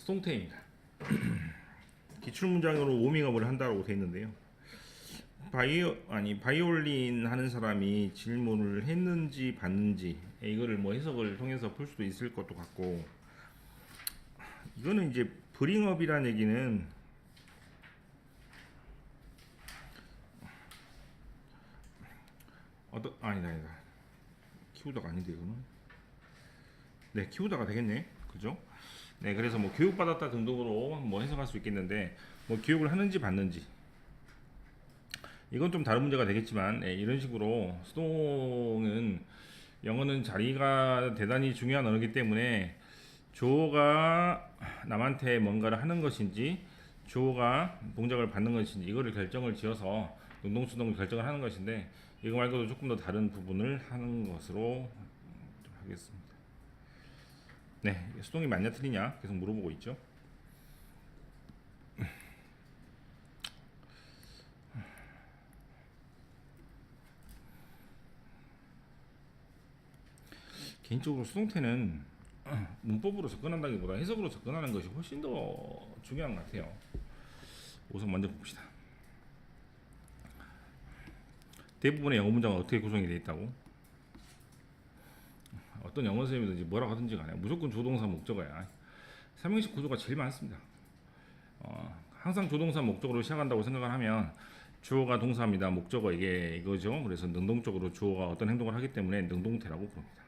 수동태입니다. 기출 문장으로 워밍업을 한다고 되어 있는데요. 바이올린 하는 사람이 질문을 했는지 봤는지 이거를 뭐 해석을 통해서 풀 수도 있을 것도 같고, 이거는 이제 브링업이라는 얘기는 아니다 키우다가 아닌데 이거는 키우다가 되겠네, 그죠? 그래서 뭐 교육받았다 등등으로 뭐 해석할 수 있겠는데, 뭐 교육을 하는지 봤는지 이건 좀 다른 문제가 되겠지만, 이런 식으로 수동은 영어는 자리가 대단히 중요한 언어이기 때문에 주어가 남한테 뭔가를 하는 것인지 주어가 동작을 받는 것인지 이거를 결정을 지어서 능동수동을 결정을 하는 것인데, 이거 말고도 조금 더 다른 부분을 하는 것으로 하겠습니다. 수동이 맞냐 틀리냐 계속 물어보고 있죠. 개인적으로 수동태는 문법으로 접근한다기보다 해석으로 접근하는 것이 훨씬 더 중요한 것 같아요. 우선 먼저 봅시다. 대부분의 영어 문장은 어떻게 구성이 되어 있다고? 어떤 영어 선생님이든지 뭐라고 하든지 간에 무조건 조동사 목적어야. 삼형식 구조가 제일 많습니다. 항상 조동사 목적어로 시작한다고 생각을 하면 주어가 동사입니다. 목적어 이거죠. 그래서 능동적으로 주어가 어떤 행동을 하기 때문에 능동태라고 부릅니다.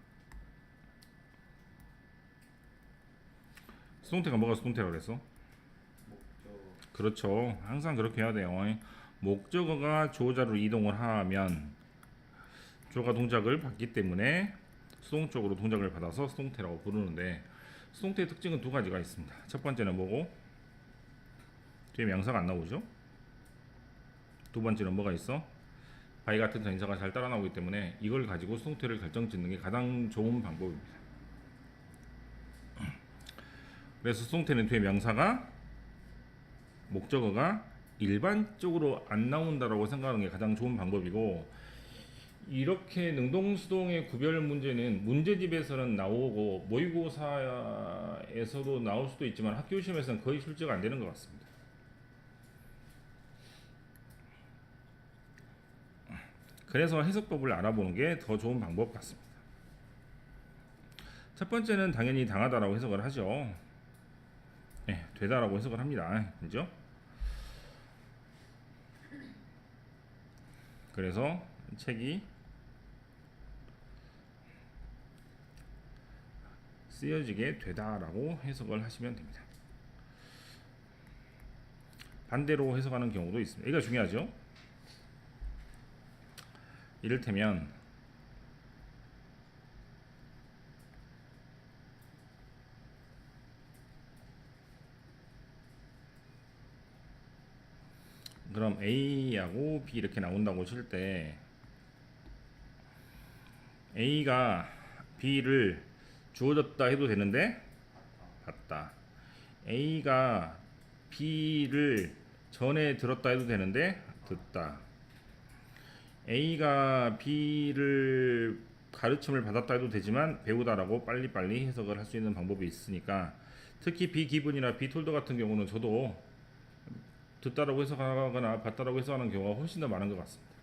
수동태가 뭐가 수동태라고 그랬어? 그렇죠. 항상 그렇게 해야 돼요. 목적어가 주어자로 이동을 하면 주어가 동작을 받기 때문에 수동적으로 동작을 받아서 수동태라고 부르는데, 수동태의 특징은 두 가지가 있습니다. 첫 번째는 뭐고? 뒤에 명사가 안 나오죠. 두 번째는 뭐가 있어? 바이 같은 전치사가 잘 따라 나오기 때문에 이걸 가지고 수동태를 결정짓는 게 가장 좋은 방법입니다. 그래서 수동태는 뒤에 명사가 목적어가 일반적으로 안 나온다라고 생각하는 게 가장 좋은 방법이고, 이렇게 능동수동의 구별 문제는 문제집에서는 나오고 모의고사에서도 나올 수도 있지만 학교 시험에서는 거의 출제가 안 되는 것 같습니다. 그래서 해석법을 알아보는 게 더 좋은 방법 같습니다. 첫 번째는 당연히 당하다라고 해석을 하죠. 되다라고 해석을 합니다. 그죠? 그래서 책이 쓰여지게 되다라고 해석을 하시면 됩니다. 반대로 해석하는 경우도 있습니다. 이거 중요하죠. 이를테면 그럼 A하고 B 이렇게 나온다고 칠 때 A가 B를 주어졌다 해도 되는데 봤다. A가 B를 전에 들었다 해도 되는데 듣다. A가 B를 가르침을 받았다 해도 되지만 배우다라고 빨리빨리 해석을 할 수 있는 방법이 있으니까, 특히 B 기분이나 B 톨더 같은 경우는 저도 듣다라고 해석하거나 봤다라고 해석하는 경우가 훨씬 더 많은 것 같습니다.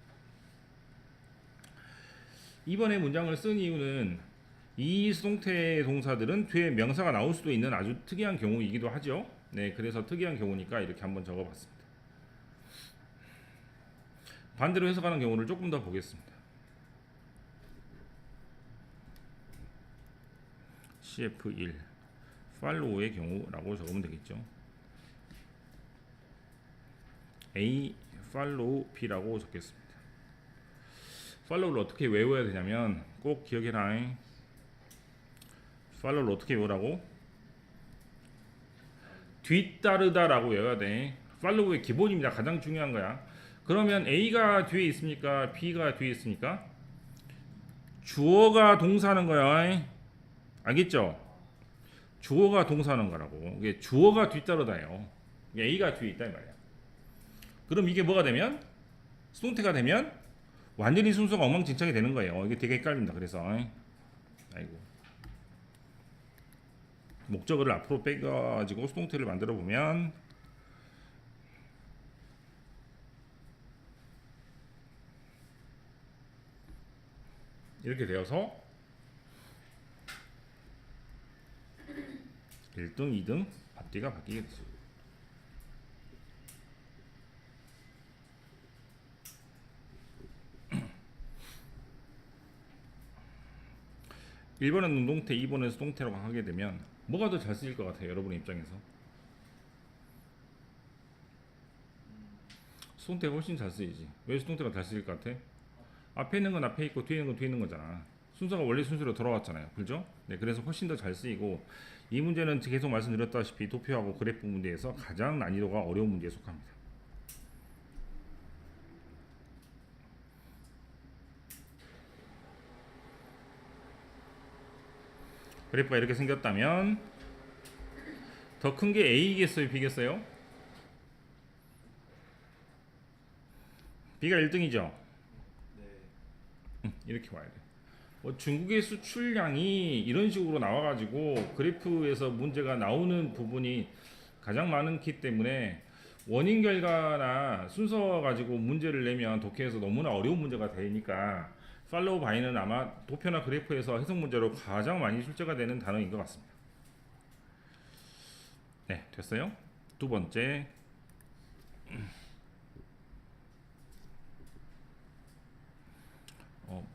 이번에 문장을 쓴 이유는 이 수동태 동사들은 뒤에 명사가 나올 수도 있는 아주 특이한 경우이기도 하죠. 그래서 특이한 경우니까 이렇게 한번 적어봤습니다. 반대로 해석하는 경우를 조금 더 보겠습니다. CF1 follow의 경우라고 적으면 되겠죠. A follow B라고 적겠습니다. follow를 어떻게 외워야 되냐면 꼭 기억해라. follow를 어떻게 외우라고? 뒤따르다라고 외워야 돼. follow의 기본입니다. 가장 중요한 거야. 그러면 A가 뒤에 있습니까? B가 뒤에 있습니까? 주어가 동사하는 거야. 알겠죠? 주어가 동사하는 거라고. 이게 주어가 뒤따르다예요. A가 뒤에 있다 이 말이야. 그럼 이게 뭐가 되면? 수동태가 되면 완전히 순서가 엉망진창이 되는 거예요. 이게 되게 헷갈린다. 그래서 아이고 목적어를 앞으로 빼가지고 수동태를 만들어 보면 이렇게 되어서 1등, 2등 앞뒤가 바뀌게 되죠. (1번은) 능동태, (2번은) 수동태라고 하게 되면 뭐가 더 잘 쓰일 것 같아요, 여러분의 입장에서? 수동태가 훨씬 잘 쓰이지. 왜 수동태가 잘 쓰일 것 같아? 앞에 있는 건 앞에 있고 뒤에 있는 건 뒤에 있는 거잖아. 순서가 원래 순서로 돌아왔잖아요, 그죠? 네, 그래서 훨씬 더 잘 쓰이고, 이 문제는 계속 말씀드렸다시피 도표하고 그래프 문제에서 가장 난이도가 어려운 문제에 속합니다. 그래프가 이렇게 생겼다면 더 큰 게 A겠어요, B겠어요? B가 1등이죠. 이렇게 와야 돼. 중국의 수출량이 이런 식으로 나와가지고 그래프에서 문제가 나오는 부분이 가장 많기 때문에 원인 결과나 순서 가지고 문제를 내면 독해에서 너무나 어려운 문제가 되니까 팔로우 바이는 아마 도표나 그래프에서 해석 문제로 가장 많이 출제가 되는 단어인 것 같습니다. 네, 됐어요. 두 번째,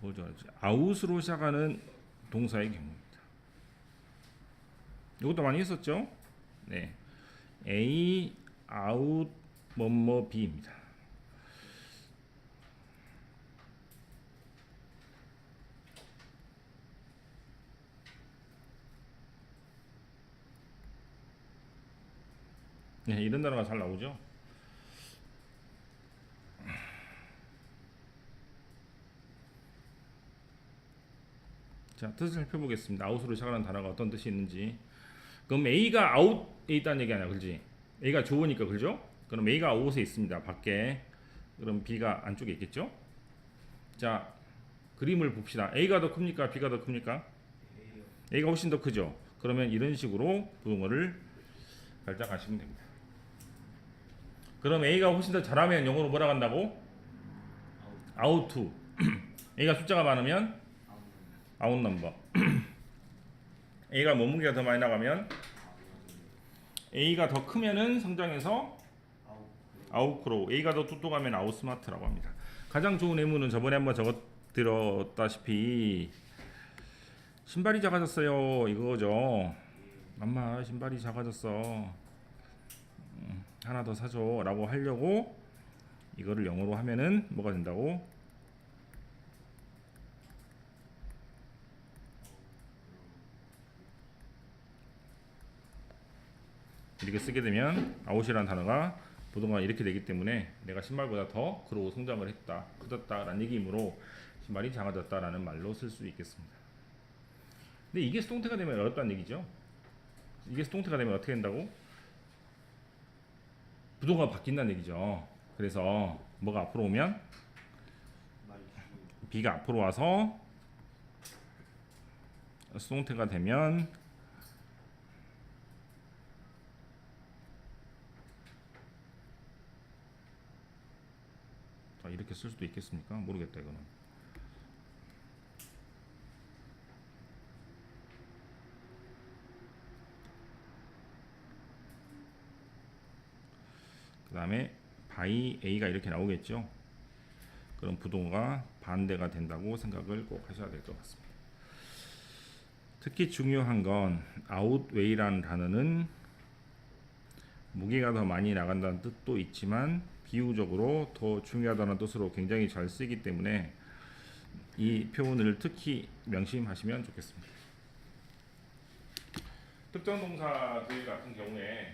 뭐죠? 아웃으로 시작하는 동사의 경우입니다. 이것도 많이 했었죠? 네, A, 아웃, 뭐뭐 B입니다. 네, 이런 단어가 잘 나오죠? 자, 뜻을 살펴보겠습니다. 아웃으로 시작하는 단어가 어떤 뜻이 있는지. 그럼 A가 아웃에 있다는 얘기 아니야, 그렇지? A가 좋으니까, 그죠? 그럼 A가 아웃에 있습니다, 밖에. 그럼 B가 안쪽에 있겠죠? 자, 그림을 봅시다. A가 더 큽니까? B가 더 큽니까? A가 훨씬 더 크죠? 그러면 이런 식으로 부동어를 발작하시면 됩니다. 그럼 A가 훨씬 더 잘하면 영어로 뭐라 한다고? 아웃 투. A가 숫자가 많으면 아웃 넘버. A가 몸무게가 더 많이 나가면 A가 더 크면은 성장해서 아웃크로우. A가 더 뚱뚱하면 아웃스마트라고 합니다. 가장 좋은 예문은 저번에 한번 적어드렸다시피 신발이 작아졌어요, 이거죠. 엄마, 신발이 작아졌어, 하나 더 사줘 라고 하려고 이거를 영어로 하면은 뭐가 된다고? 이렇게 쓰게 되면 아웃이라는 단어가 부동어가 이렇게 되기 때문에 내가 신발보다 더 그러고 성장을 했다, 커졌다 라는 얘기이므로 신발이 작아졌다 라는 말로 쓸 수 있겠습니다. 근데 이게 수동태가 되면 어렵다는 얘기죠. 이게 수동태가 되면 어떻게 된다고? 부동어가 바뀐다는 얘기죠. 그래서 뭐가 앞으로 오면 B가 앞으로 와서 수동태가 되면 자, 이렇게 쓸 수도 있겠습니까? 모르겠다, 이거는. 그 다음에 by A가 이렇게 나오겠죠. 그럼 부동어가 반대가 된다고 생각을 꼭 하셔야 될 것 같습니다. 특히 중요한 건 outweigh라는 단어는 무게가 더 많이 나간다는 뜻도 있지만 비유적으로 더 중요하다는 뜻으로 굉장히 잘 쓰이기 때문에 이 표현을 특히 명심하시면 좋겠습니다. 특정 동사들 같은 경우에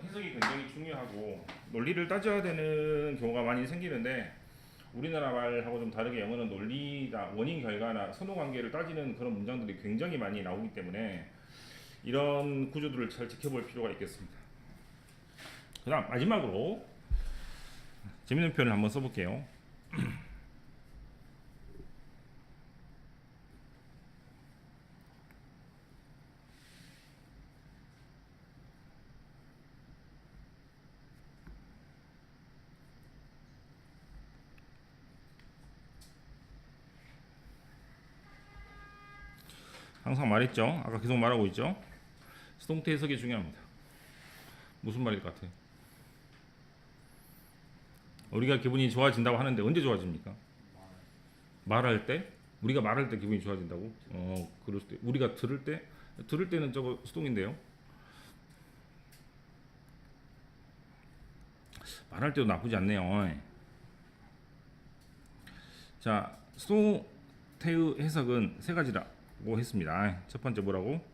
해석이 굉장히 중요하고 논리를 따져야 되는 경우가 많이 생기는데 우리나라 말하고 좀 다르게 영어는 논리나 원인 결과나 선호 관계를 따지는 그런 문장들이 굉장히 많이 나오기 때문에 이런 구조들을 잘 지켜볼 필요가 있겠습니다. 그 다음 마지막으로 재밌는 표현을 한번 써볼게요. 항상 말했죠. 아까 계속 말하고 있죠. 수동태 해석이 중요합니다. 무슨 말일 것 같아요? 우리가 기분이 좋아진다고 하는데 언제 좋아집니까? 말할 때? 우리가 말할 때 기분이 좋아진다고? 그럴 때. 우리가 들을 때는 저거 수동인데요. 말할 때도 나쁘지 않네요. 자, 수동태의 해석은 세 가지라고 했습니다. 첫 번째 뭐라고?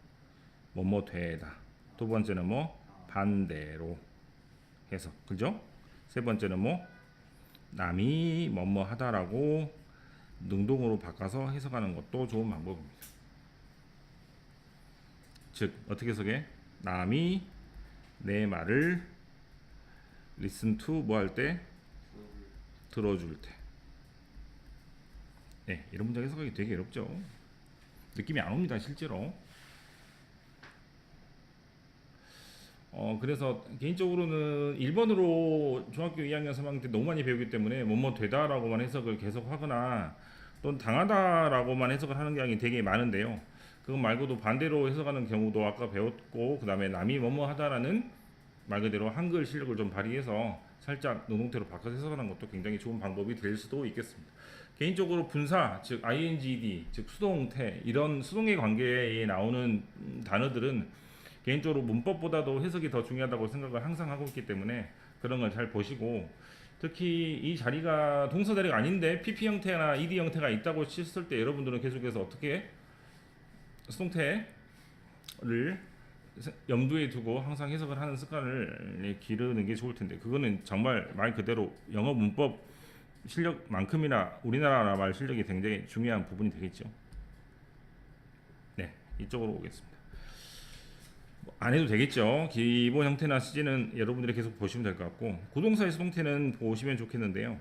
뭐뭐 되다. 두 번째는 뭐? 반대로 해석. 그죠? 세 번째는 뭐? 남이 뭐뭐 하다라고 능동으로 바꿔서 해석하는 것도 좋은 방법입니다. 즉 어떻게 해석해? 남이 내 말을 listen to 뭐 할 때? 들어줄 때. 네, 이런 문장 해석하기 되게 어렵죠. 느낌이 안 옵니다, 실제로. 그래서 개인적으로는 1번으로 중학교 2학년 3학년 때 너무 많이 배우기 때문에 뭐뭐 되다라고만 해석을 계속 하거나 또는 당하다라고만 해석을 하는 경향이 되게 많은데요. 그거 말고도 반대로 해석하는 경우도 아까 배웠고, 그 다음에 남이 뭐뭐 하다라는 말 그대로 한글 실력을 좀 발휘해서 살짝 능동태로 바꿔서 해석하는 것도 굉장히 좋은 방법이 될 수도 있겠습니다. 개인적으로 분사, 즉 ingd, 즉 수동태, 이런 수동의 관계에 나오는 단어들은 개인적으로 문법보다도 해석이 더 중요하다고 생각을 항상 하고 있기 때문에 그런 걸 잘 보시고, 특히 이 자리가 동사 자리가 아닌데 PP 형태나 ED 형태가 있다고 쳤을 때 여러분들은 계속해서 어떻게 수동태를 염두에 두고 항상 해석을 하는 습관을 기르는 게 좋을 텐데, 그거는 정말 말 그대로 영어 문법 실력만큼이나 우리나라 말 실력이 굉장히 중요한 부분이 되겠죠. 네, 이쪽으로 오겠습니다. 안 해도 되겠죠. 기본 형태나 시제는 여러분들이 계속 보시면 될 것 같고, 구동사의 수동태는 보시면 좋겠는데요.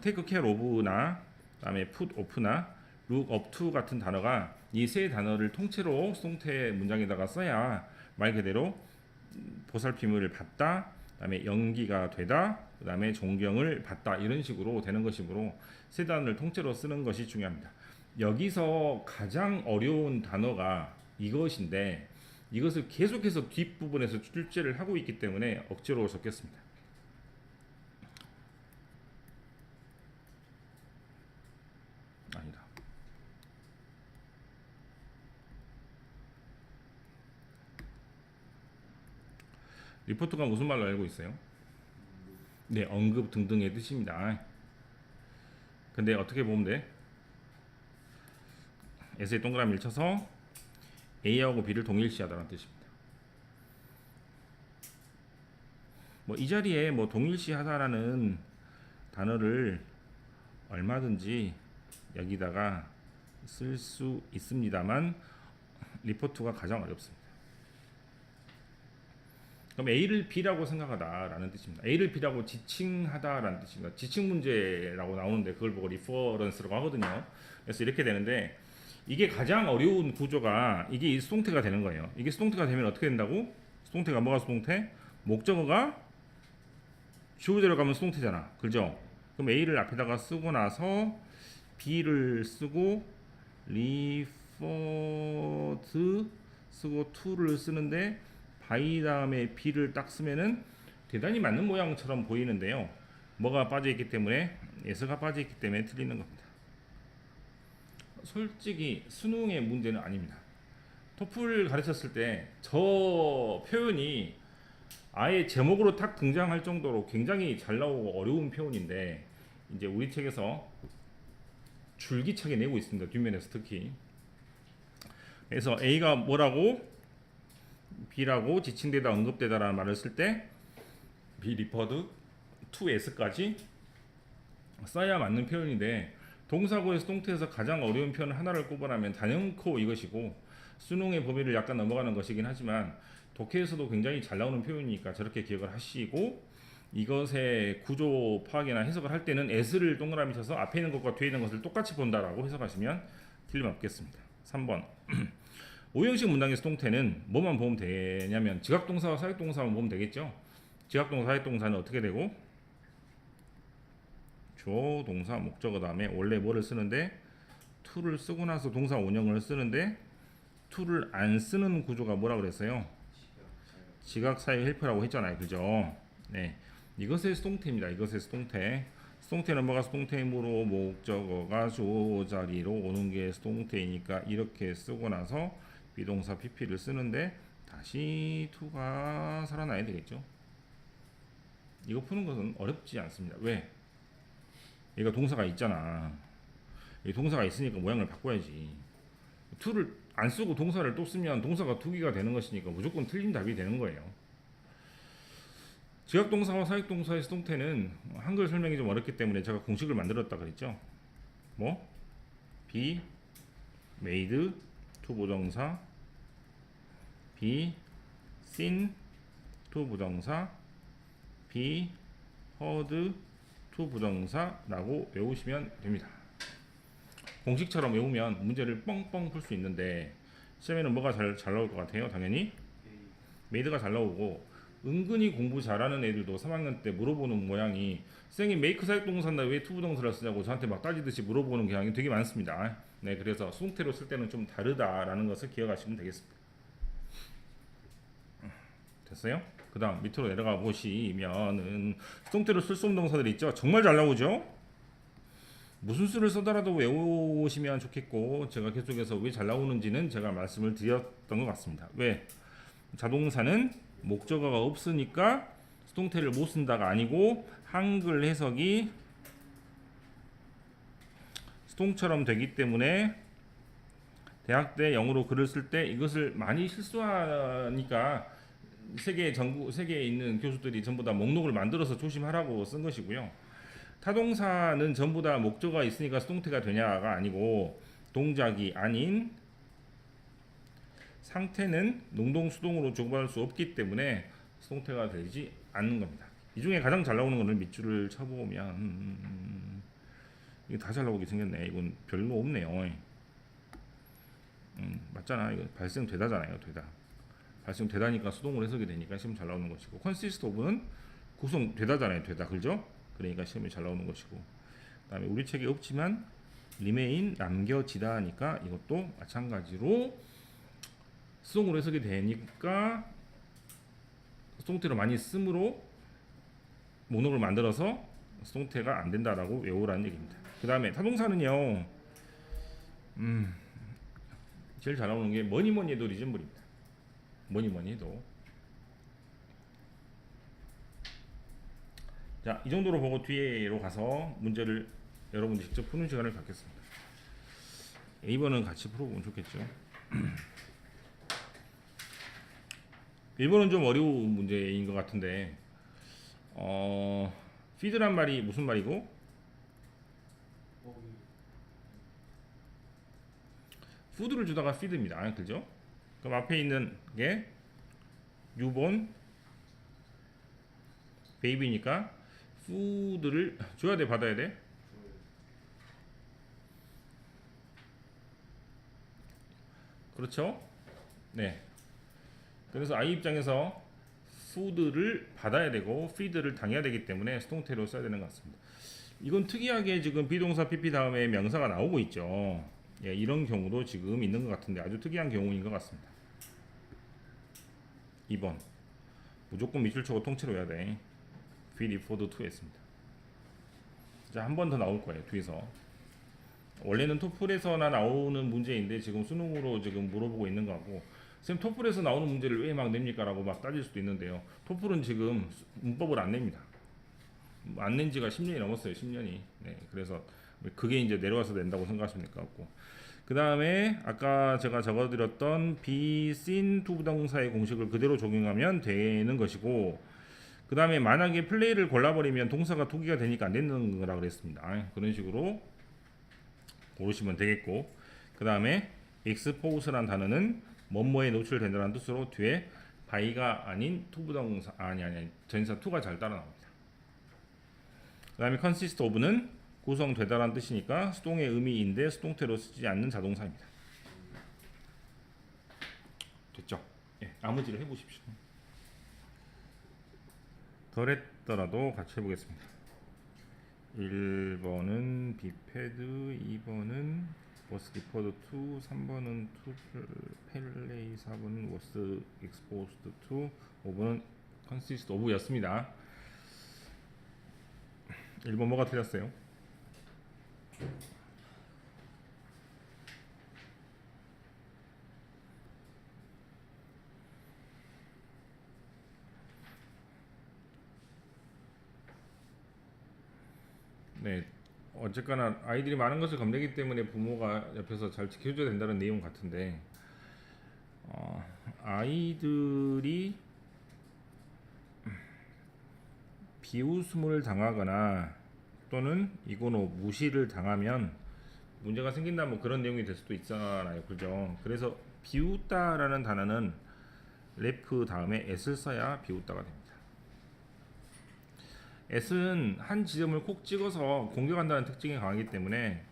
take care of나 그다음에 put off나 look up to 같은 단어가 이 세 단어를 통째로 수동태 문장에다가 써야 말 그대로 보살핌을 받다, 그다음에 연기가 되다, 그다음에 존경을 받다, 이런 식으로 되는 것이므로 세 단어를 통째로 쓰는 것이 중요합니다. 여기서 가장 어려운 단어가 이것인데, 이것을 계속해서 뒷부분에서 출제를 하고 있기 때문에 억지로 적겠습니다. 아니다. 리포트가 무슨 말로 알고 있어요? 네, 언급 등등의 뜻입니다. 근데 어떻게 보면 돼? S에 동그라미를 쳐서 A하고 B를 동일시하다는 뜻입니다. 뭐 이 자리에 뭐 동일시하다라는 단어를 얼마든지 여기다가 쓸 수 있습니다만 리포트가 가장 어렵습니다. 그럼 A를 B라고 생각하다라는 뜻입니다. A를 B라고 지칭하다라는 뜻입니다. 지칭 문제라고 나오는데 그걸 보고 리퍼런스라고 하거든요. 그래서 이렇게 되는데, 이게 가장 어려운 구조가 이게 이 수동태가 되는 거예요. 이게 수동태가 되면 어떻게 된다고? 수동태가 뭐가 수동태? 목적어가 주어대로 가면 수동태잖아. 그죠? 그럼 A를 앞에다가 쓰고 나서 B를 쓰고 referred 쓰고 to를 쓰는데 by 다음에 B를 딱 쓰면은 대단히 맞는 모양처럼 보이는데요. 뭐가 빠져있기 때문에, S가 빠져있기 때문에 틀리는 겁니다. 솔직히 수능의 문제는 아닙니다. 토플 가르쳤을 때 저 표현이 아예 제목으로 탁 등장할 정도로 굉장히 잘 나오고 어려운 표현인데, 이제 우리 책에서 줄기차게 내고 있습니다. 뒷면에서 특히. 그래서 A가 뭐라고 B라고 지칭되다 언급되다라는 말을 쓸 때 be referred to S까지 써야 맞는 표현인데, 동사구의 수동태에서 가장 어려운 표현 하나를 꼽으라면 단연코 이것이고, 수능의 범위를 약간 넘어가는 것이긴 하지만 독해에서도 굉장히 잘 나오는 표현이니까 저렇게 기억을 하시고, 이것의 구조 파악이나 해석을 할 때는 S를 동그라미 쳐서 앞에 있는 것과 뒤에 있는 것을 똑같이 본다라고 해석하시면 틀림없겠습니다. 3번 오형식 문장의 수동태는 뭐만 보면 되냐면 지각동사와 사역동사만 보면 되겠죠. 지각동사, 사역동사는 어떻게 되고? 주어, 동사, 목적어 다음에 원래 뭐를 쓰는데 to를 쓰고 나서 동사 원형을 쓰는데 to를 안 쓰는 구조가 뭐라 그랬어요? 지각 사유 헬프라고 했잖아요. 그죠? 네. 이것의 수동태입니다. 이것의 수동태. 수동태는 뭐가 수동태이므로 목적어가 주어 자리로 오는 게 수동태이니까 이렇게 쓰고 나서 비동사 pp를 쓰는데 다시 to가 살아나야 되겠죠. 이거 푸는 것은 어렵지 않습니다. 왜? 얘가 동사가 있잖아. 이 동사가 있으니까 모양을 바꿔야지. to를 안 쓰고 동사를 또 쓰면 동사가 투기가 되는 것이니까 무조건 틀린 답이 되는 거예요. 지각동사와 사역동사의 수동태는 한글 설명이 좀 어렵기 때문에 제가 공식을 만들었다 그랬죠. 뭐? be, made, to 부정사, be, seen, to 부정사, be, heard, to 부정사라고 외우시면 됩니다. 공식처럼 외우면 문제를 뻥뻥 풀 수 있는데 시험에는 뭐가 잘 나올 것 같아요? 당연히 made가 잘 나오고 은근히 공부 잘하는 애들도 3학년 때 물어보는 모양이 쌤이 make 사역동사인데 왜 to 부정사를 쓰냐고 저한테 막 따지듯이 물어보는 경향이 되게 많습니다. 네, 그래서 수동태로 쓸 때는 좀 다르다라는 것을 기억하시면 되겠습니다. 됐어요? 그 다음 밑으로 내려가 보시면은 수동태로 쓸 수 없는 동사들이 있죠. 정말 잘 나오죠? 무슨 수를 쓰더라도 외우시면 좋겠고 제가 계속해서 왜 잘 나오는지는 제가 말씀을 드렸던 것 같습니다. 왜? 자동사는 목적어가 없으니까 수동태를 못 쓴다가 아니고 한글 해석이 수동처럼 되기 때문에 대학 때 영어로 글을 쓸 때 이것을 많이 실수하니까 세계에 있는 교수들이 전부 다 목록을 만들어서 조심하라고 쓴 것이고요. 타동사는 전부 다 목적어가 있으니까 수동태가 되냐가 아니고 동작이 아닌 상태는 능동수동으로 주고받을 수 없기 때문에 수동태가 되지 않는 겁니다. 이 중에 가장 잘 나오는 거는 밑줄을 쳐보면 이거 다 잘 나오게 생겼네. 이건 별로 없네요. 맞잖아. 이거 발생되다잖아요. 되다. 발생되다니까 수동으로 해석이 되니까 시험 잘 나오는 것이고 consist of는 구성되다잖아요. 되다. 그죠? 그러니까 시험이 잘 나오는 것이고 그 다음에 우리 책에 없지만 remain 남겨지다 하니까 이것도 마찬가지로 수동으로 해석이 되니까 수동태로 많이 쓰므로 목록을 만들어서 수동태가 안 된다라고 외우라는 얘기입니다. 그 다음에 타동사는요 제일 잘 나오는 게 뭐니뭐니 해도 리즘블입니다. 뭐니뭐니 해도 자, 이 정도로 보고 뒤로 가서 문제를 여러분들 직접 푸는 시간을 갖겠습니다. A번은 같이 풀어보면 좋겠죠. 1번은 좀 어려운 문제인 것 같은데 feed란 말이 무슨 말이고 food를 주다가 feed입니다. 그죠? 그럼 앞에 있는 게 newborn baby니까 food를 줘야 돼, 받아야 돼? 그렇죠? 네. 그래서 아이 입장에서 food를 받아야 되고 feed를 당해야 되기 때문에 수동태로 써야 되는 것 같습니다. 이건 특이하게 지금 비동사 pp 다음에 명사가 나오고 있죠. 예, 이런 경우도 지금 있는 것 같은데 아주 특이한 경우인 것 같습니다. 2번 무조건 밑줄 쳐고 통째로 해야 돼. feed referred to 했습니다. 자, 한 번 더 나올 거예요. 뒤에서 원래는 토플에서나 나오는 문제인데 지금 수능으로 지금 물어보고 있는 거고 쌤 토플에서 나오는 문제를 왜 막 냅니까? 라고 막 따질 수도 있는데요. 토플은 지금 문법을 안 냅니다. 안 낸 지가 10년이 넘었어요. 10년이. 네, 그래서 그게 이제 내려와서 낸다고 생각하시면 될 것 같고 그 다음에 아까 제가 적어드렸던 be seen to 부동사의 공식을 그대로 적용하면 되는 것이고 그 다음에 만약에 플레이를 골라버리면 동사가 투기가 되니까 안 되는 거라 그랬습니다. 그런 식으로 고르시면 되겠고 그 다음에 expose란 단어는 뭐뭐에 노출된다는 뜻으로 뒤에 by가 아닌 to 부동사 전치사 to가 잘 따라 나옵니다. 그 다음에 consist of는 구성되다라는 뜻이니까 수동의 의미인데 수동태로 쓰지 않는 자동사입니다. 됐죠? 예, 나머지를 해보십시오. 덜했더라도 같이 해보겠습니다. 1번은 비패드, 2번은 was referred to. 3번은 to play, 4번은 was exposed to, 5번은 consist of 였습니다. 1번 뭐가 틀렸어요? 네, 어쨌거나 아이들이 많은 것을 겁내기 때문에 부모가 옆에서 잘 지켜줘야 된다는 내용 같은데, 아이들이 비웃음을 당하거나 또는 이거노 무시를 당하면 문제가 생긴다, 뭐 그런 내용이 될 수도 있잖아요, 그죠? 그래서 비웃다라는 단어는 레프 다음에 s를 써야 비웃다가 됩니다. s는 한 지점을 콕 찍어서 공격한다는 특징이 강하기 때문에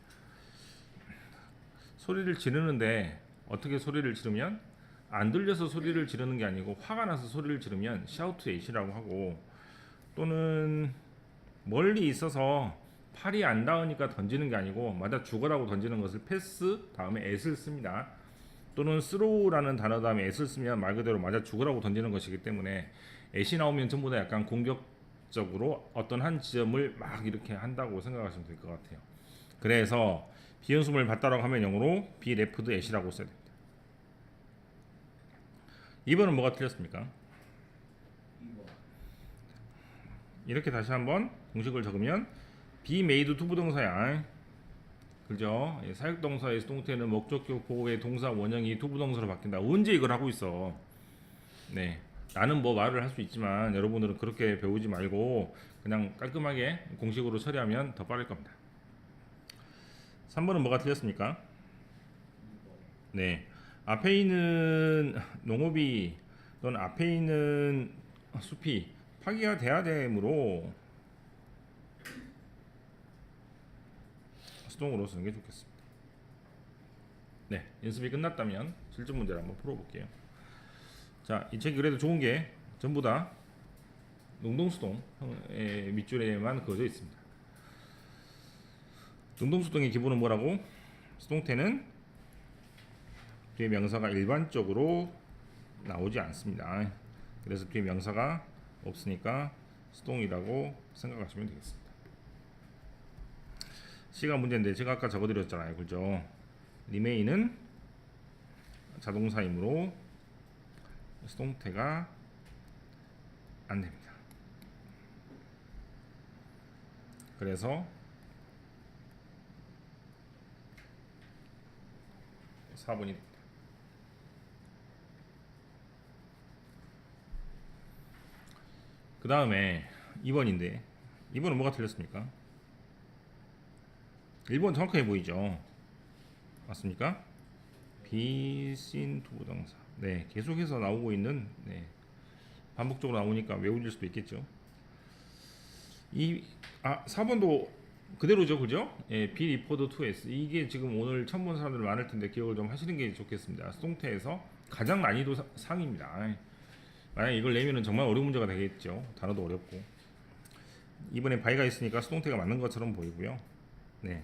소리를 지르는데, 어떻게 소리를 지르면, 안 들려서 소리를 지르는 게 아니고 화가 나서 소리를 지르면 shout at이라고 하고, 또는 멀리 있어서 팔이 안 닿으니까 던지는 게 아니고 맞아 죽어라고 던지는 것을 패스 다음에 at을 씁니다. 또는 throw라는 단어 다음에 at을 쓰면 말 그대로 맞아 죽으라고 던지는 것이기 때문에 at이 나오면 전부 다 약간 공격적으로 어떤 한 지점을 막 이렇게 한다고 생각하시면 될 것 같아요. 그래서 비웃음을 받다라고 하면 영어로 be left at이라고 써야 됩니다. 2번은 뭐가 틀렸습니까? 이렇게 다시 한번 공식을 적으면 be made to 부동사야. 그죠? 사역동사의 수동태는 목적격 보호의 동사 원형이 to 부동사로 바뀐다. 언제 이걸 하고 있어? 네, 나는 뭐 말을 할 수 있지만 여러분들은 그렇게 배우지 말고 그냥 깔끔하게 공식으로 처리하면 더 빠를 겁니다. 3번은 뭐가 틀렸습니까? 네, 앞에 있는 농업이 또는 앞에 있는 숲이 파기가 돼야 되므로 수동으로 쓰는 게 좋겠습니다. 네, 연습이 끝났다면 실전 문제를 한번 풀어볼게요. 자, 이 책이 그래도 좋은 게 전부 다 능동수동의 밑줄에만 그어져 있습니다. 능동수동의 기본은 뭐라고? 수동태는 뒤에 명사가 일반적으로 나오지 않습니다. 그래서 뒤에 명사가 없으니까 수동이라고 생각하시면 되겠습니다. 시간 문제인데 제가 아까 적어드렸잖아요, 그죠? remain은 자동사이므로 수동태가 안 됩니다. 그래서 4번이 됩니다. 그 다음에 2번인데 2번은 뭐가 틀렸습니까? 1번 정확하게 보이죠? 맞습니까? be seen to 부동사. 네, 계속해서 나오고 있는, 네, 반복적으로 나오니까 외우실 수도 있겠죠. 4번도 그대로죠, 그죠? 예, be referred to as. 이게 지금 오늘 처음 본 사람들 많을 텐데 기억을 좀 하시는 게 좋겠습니다. 수동태에서 가장 난이도 상입니다. 만약 이걸 내면은 정말 어려운 문제가 되겠죠. 단어도 어렵고. 이번에 by가 있으니까 수동태가 맞는 것처럼 보이고요. 네.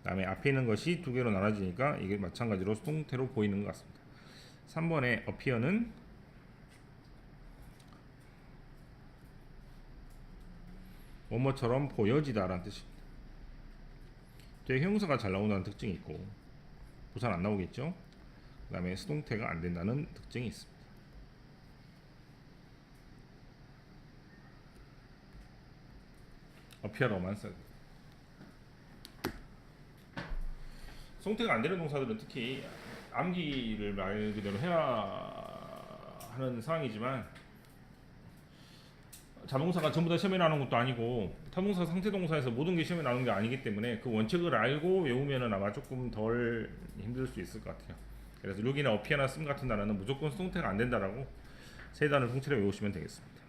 다음에 앞에 있는 것이 두 개로 나눠지니까 이게 마찬가지로 수동태로 보이는 것 같습니다. 3번의 appear는 뭐뭐처럼 보여지다라는 뜻입니다. 뒤에 형용사가 잘 나온다는 특징이 있고 부산 안 나오겠죠. 그 다음에 수동태가 안 된다는 특징이 있습니다. appear로만 써야 됩니다. 수동태가 안 되는 동사들은 특히 암기를 말 그대로 해야 하는 상황이지만 자동사가 전부 다 시험에 나오는 것도 아니고 타동사 상태동사에서 모든 게 시험에 나오는 게 아니기 때문에 그 원칙을 알고 외우면은 아마 조금 덜 힘들 수 있을 것 같아요. 그래서 룩이나 어피어나 씀 같은 단어는 무조건 수동태가 안 된다라고 세 단을 통째로 외우시면 되겠습니다.